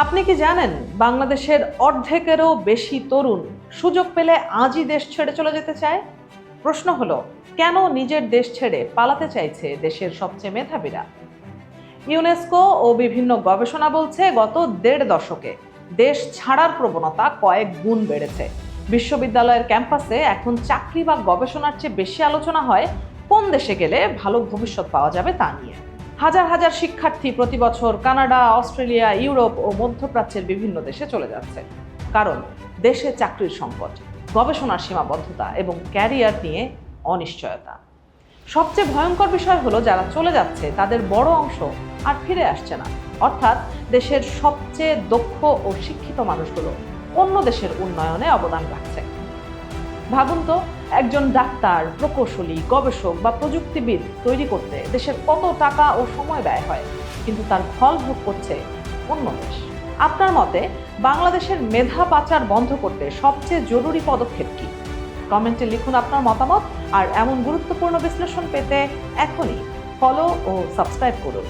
আপনি কি জানেন বাংলাদেশের অর্ধেকেরও বেশি তরুণ সুযোগ পেলে আজই দেশ ছেড়ে চলে যেতে চায়? প্রশ্ন হলো, কেন নিজের দেশ ছেড়ে পালাতে চাইছে দেশের সবচেয়ে মেধাবীরা? ইউনেস্কো ও বিভিন্ন গবেষণা বলছে গত ১.৫ দশকে দেশ ছাড়ার প্রবণতা কয়েক গুণ বেড়েছে। বিশ্ববিদ্যালয়ের ক্যাম্পাসে এখন চাকরি বা গবেষণার চেয়ে বেশি আলোচনা হয় কোন দেশে গেলে ভালো ভবিষ্যৎ পাওয়া যাবে তা নিয়ে। হাজার হাজার শিক্ষার্থী প্রতি বছর কানাডা, অস্ট্রেলিয়া, ইউরোপ ও মধ্যপ্রাচ্যের বিভিন্ন দেশে চলে যাচ্ছে। কারণ দেশে চাকরির সংকট, গবেষণার সীমাবদ্ধতা এবং ক্যারিয়ার নিয়ে অনিশ্চয়তা। সবচেয়ে ভয়ঙ্কর বিষয় হলো, যারা চলে যাচ্ছে তাদের বড় অংশ আর ফিরে আসছে না। অর্থাৎ দেশের সবচেয়ে দক্ষ ও শিক্ষিত মানুষগুলো অন্য দেশের উন্নয়নে অবদান রাখছে। ভাবুন তো, একজন ডাক্তার, প্রকৌশলী, গবেষক বা প্রযুক্তিবিদ তৈরি করতে দেশের কত টাকা ও সময় ব্যয় হয়, কিন্তু তার ফল ভোগ করছে অন্য দেশ। আপনার মতে বাংলাদেশের মেধা পাচার বন্ধ করতে সবচেয়ে জরুরি পদক্ষেপ কি? কমেন্টে লিখুন আপনার মতামত। আর এমন গুরুত্বপূর্ণ বিশ্লেষণ পেতে এখনই ফলো ও সাবস্ক্রাইব করুন।